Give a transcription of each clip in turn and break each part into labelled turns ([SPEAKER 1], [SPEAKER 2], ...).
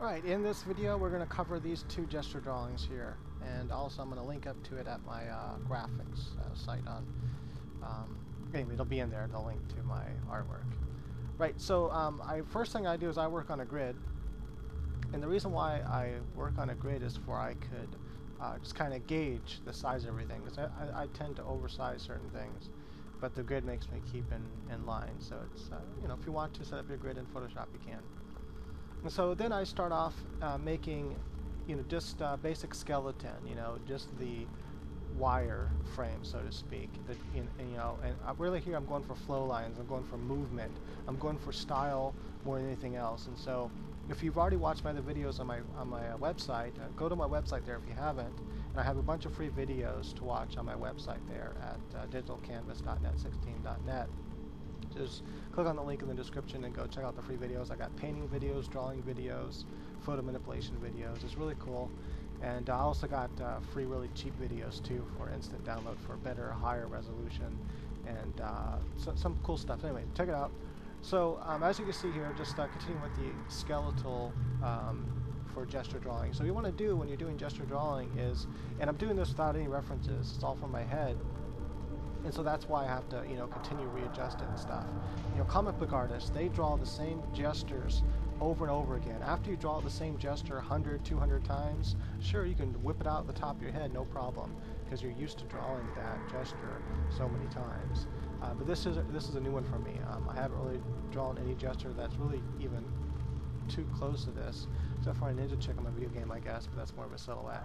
[SPEAKER 1] Alright, in this video we're going to cover these two gesture drawings here, and also I'm going to link up to it at my graphics site on, anyway, it'll be in there, the link to my artwork. Right, so first thing I do is I work on a grid, and the reason why I work on a grid is for I could just kind of gauge the size of everything, because I tend to oversize certain things, but the grid makes me keep in line, so it's, you know, if you want to set up your grid in Photoshop you can. And so then I start off making, you know, just basic skeleton, you know, just the wire frame, so to speak. You know, and really here I'm going for flow lines, I'm going for movement, I'm going for style more than anything else. And so if you've already watched my other videos on my website, go to my website there if you haven't, and I have a bunch of free videos to watch on my website there at digitalcanvas.net16.net. Just click on the link in the description and go check out the free videos. I got painting videos, drawing videos, photo manipulation videos. It's really cool. And I also got free really cheap videos too for instant download for better, higher resolution, and some cool stuff. Anyway, check it out. So as you can see here, just continuing with the skeletal for gesture drawing. So what you want to do when you're doing gesture drawing is, and I'm doing this without any references, it's all from my head. And so that's why I have to, you know, continue readjusting and stuff. You know, comic book artists, they draw the same gestures over and over again. After you draw the same gesture 100, 200 times, sure, you can whip it out at the top of your head, no problem, because you're used to drawing that gesture so many times. But this is a new one for me. I haven't really drawn any gesture that's really even too close to this, except for a ninja chick on my video game, I guess, but that's more of a silhouette.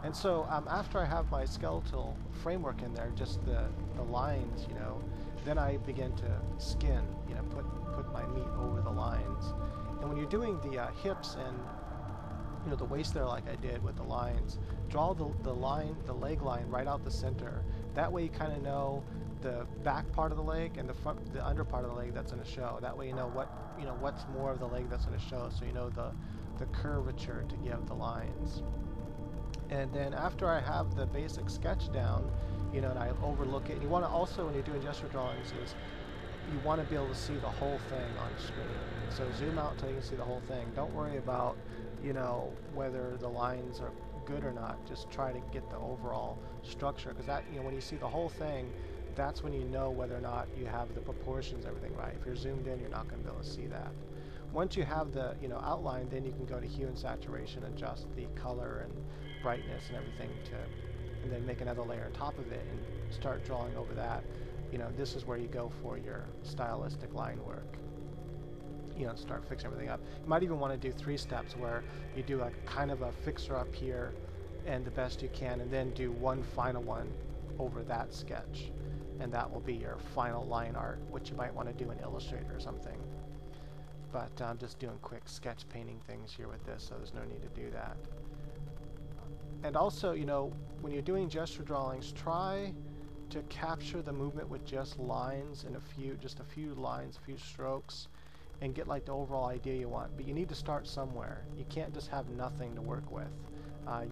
[SPEAKER 1] And so after I have my skeletal framework in there, just the lines, you know, then I begin to skin, you know, put my meat over the lines. And when you're doing the hips and, you know, the waist there like I did with the lines, draw the leg line right out the center. That way you kind of know the back part of the leg and the under part of the leg that's going to show. That way you know what's more of the leg that's going to show, so you know the curvature to give the lines. And then after I have the basic sketch down, you know, and I overlook it, you want to also, when you're doing gesture drawings, is you want to be able to see the whole thing on screen. So zoom out until you can see the whole thing. Don't worry about, you know, whether the lines are good or not. Just try to get the overall structure, because that, you know, when you see the whole thing, that's when you know whether or not you have the proportions, everything right. If you're zoomed in, you're not going to be able to see that. Once you have the, you know, outline, then you can go to hue and saturation, adjust the color and brightness and everything and then make another layer on top of it and start drawing over that. You know, this is where you go for your stylistic line work. You know, start fixing everything up. You might even want to do 3 steps where you do a kind of a fixer up here and the best you can, and then do one final one over that sketch, and that will be your final line art, which you might want to do in Illustrator or something. But I'm just doing quick sketch painting things here with this, so there's no need to do that. And also, you know, when you're doing gesture drawings, try to capture the movement with just lines and just a few lines, a few strokes, and get like the overall idea you want. But you need to start somewhere. You can't just have nothing to work with.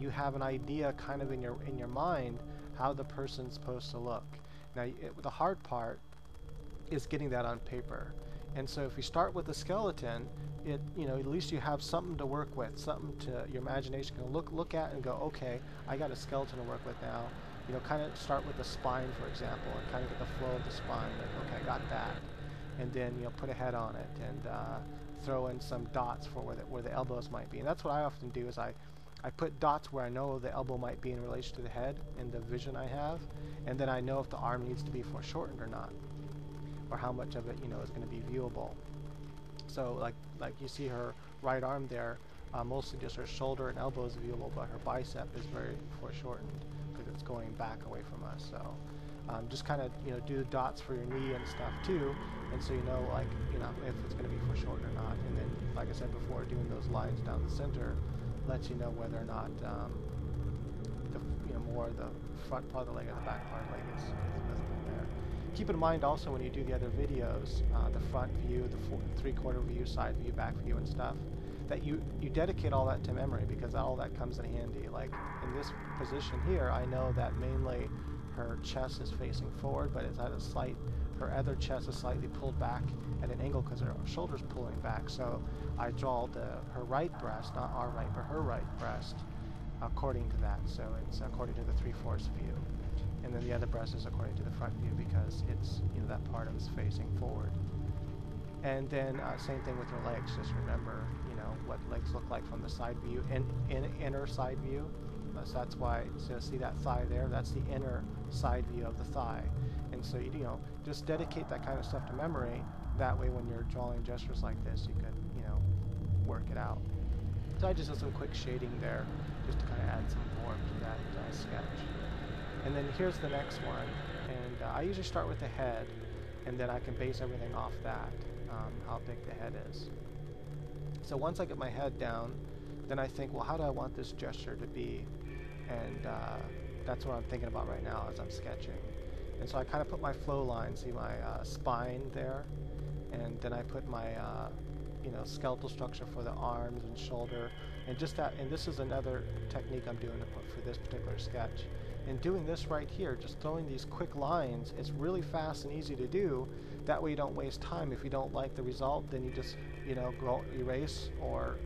[SPEAKER 1] You have an idea kind of in your mind how the person's supposed to look. Now, the hard part is getting that on paper. And so if you start with a skeleton, you know, at least you have something to work with, something to your imagination can look at and go, okay, I got a skeleton to work with now. You know, kind of start with the spine, for example, and kind of get the flow of the spine. Like, okay, I got that, and then, you know, put a head on it and throw in some dots for where the elbows might be. And that's what I often do is I put dots where I know the elbow might be in relation to the head and the vision I have, and then I know if the arm needs to be foreshortened or not, or how much of it, you know, is going to be viewable. So like you see her right arm there, mostly just her shoulder and elbow is viewable, but her bicep is very foreshortened because it's going back away from us. So just kind of, you know, do the dots for your knee and stuff too, and so you know, like, you know, if it's going to be foreshortened or not. And then, like I said before, doing those lines down the center lets you know whether or not more the front part of the leg or the back part of the leg is visible there. Keep in mind also when you do the other videos, the front view, the 3/4 view, side view, back view and stuff, that you dedicate all that to memory, because all that comes in handy. Like in this position here, I know that mainly her chest is facing forward, but it's at a slight her other chest is slightly pulled back at an angle because her shoulder's pulling back. So I draw her right breast, not our right, but her right breast, according to that. So it's according to the 3/4 view. And then the other breast is according to the front view because it's, that part of it's facing forward. And then same thing with her legs. Just remember, what legs look like from the side view, inner side view. So that's why, so see that thigh there? That's the inner side view of the thigh. And so, just dedicate that kind of stuff to memory. That way when you're drawing gestures like this, you could, work it out. So I just did some quick shading there, just to kind of add some form to that sketch. And then here's the next one. And I usually start with the head, and then I can base everything off that, how big the head is. So once I get my head down, then I think, well, how do I want this gesture to be? And that's what I'm thinking about right now as I'm sketching. And so I kind of put my flow line, see my spine there, and then I put my skeletal structure for the arms and shoulder, and just that. And this is another technique I'm doing for this particular sketch. And doing this right here, just throwing these quick lines, it's really fast and easy to do. That way you don't waste time. If you don't like the result, then you just go erase or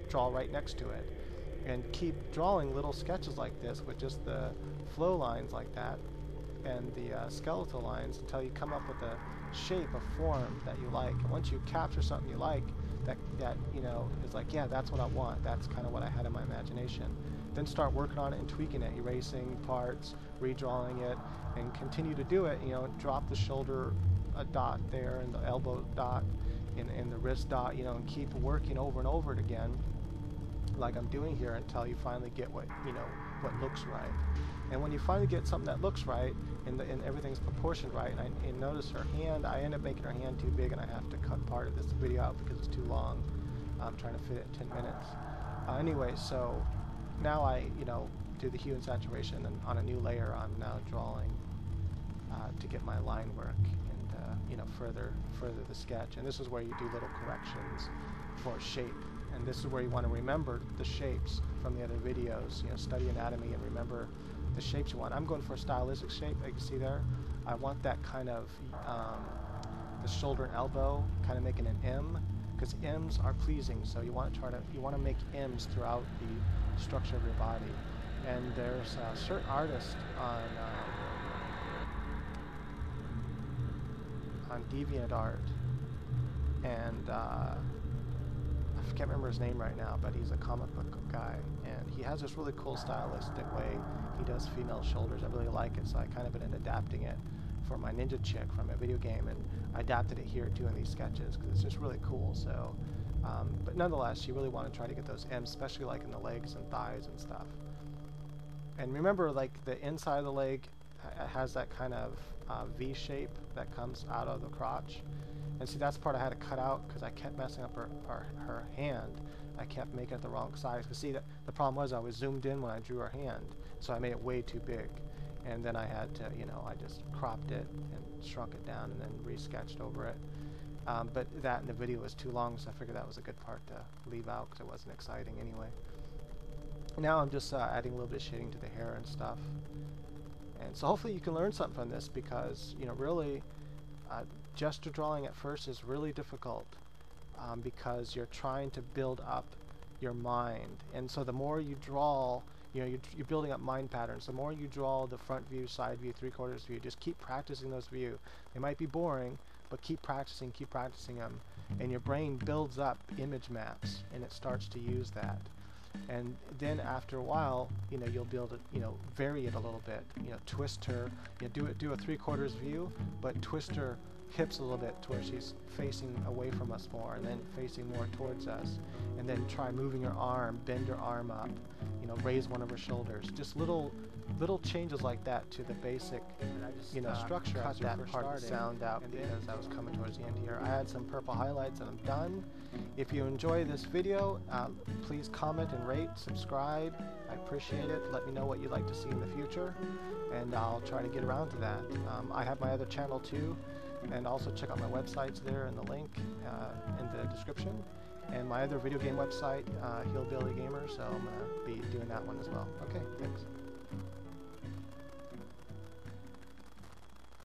[SPEAKER 1] draw right next to it. And keep drawing little sketches like this with just the flow lines like that and the skeletal lines until you come up with a shape, a form that you like. And once you capture something you like, that is like, yeah, that's what I want. That's kind of what I had in my imagination. Then start working on it and tweaking it, erasing parts, redrawing it, and continue to do it. Drop the shoulder dot there, and the elbow dot, and the wrist dot. And keep working over and over it again, like I'm doing here, until you finally get what looks right. And when you finally get something that looks right, and everything's proportioned right, and notice her hand, I end up making her hand too big, and I have to cut part of this video out because it's too long. I'm trying to fit it in 10 minutes. Anyway, so now I do the hue and saturation, and on a new layer I'm now drawing to get my line work and further the sketch. And this is where you do little corrections for shape. And this is where you want to remember the shapes from the other videos. Study anatomy and remember the shapes you want. I'm going for a stylistic shape, like you see there. I want that kind of the shoulder and elbow, kind of making an M, because M's are pleasing. So you want to make M's throughout the structure of your body. And there's a certain artist on DeviantArt, and I can't remember his name right now, but he's a comic book guy, and he has this really cool stylistic way he does female shoulders. I really like it, so I kind of been adapting it for my ninja chick from a video game, and I adapted it here too in these sketches because it's just really cool. So, but nonetheless, you really want to try to get those M's, especially like in the legs and thighs and stuff. And remember, like the inside of the leg has that kind of V shape that comes out of the crotch. And see, that's the part I had to cut out because I kept messing up her hand. I kept making it the wrong size. Because see, the problem was I was zoomed in when I drew her hand, so I made it way too big. And then I had to, I just cropped it and shrunk it down and then re-sketched over it. But that in the video was too long, so I figured that was a good part to leave out because it wasn't exciting anyway. Now I'm just adding a little bit of shading to the hair and stuff. And so hopefully you can learn something from this because, really, gesture drawing at first is really difficult because you're trying to build up your mind. And so the more you draw, you're building up mind patterns. The more you draw the front view, side view, 3/4 view, just keep practicing those views. They might be boring, but keep practicing them. And your brain builds up image maps, and it starts to use that. And then after a while, you'll be able to, vary it a little bit. Twist her, do a 3/4 view, but twist her hips a little bit to where she's facing away from us more, and then facing more towards us. And then try moving her arm, bend her arm up, raise one of her shoulders. Just little changes like that to the basic, structure. Cut that part of the sound out because I was coming towards the end here. I had some purple highlights and I'm done. If you enjoy this video, please comment and rate, subscribe. I appreciate it. Let me know what you'd like to see in the future, and I'll try to get around to that. I have my other channel too, and also check out my websites there in the link in the description. And my other video game website, Hillbilly Gamer, so I'm going to be doing that one as well. Okay, thanks.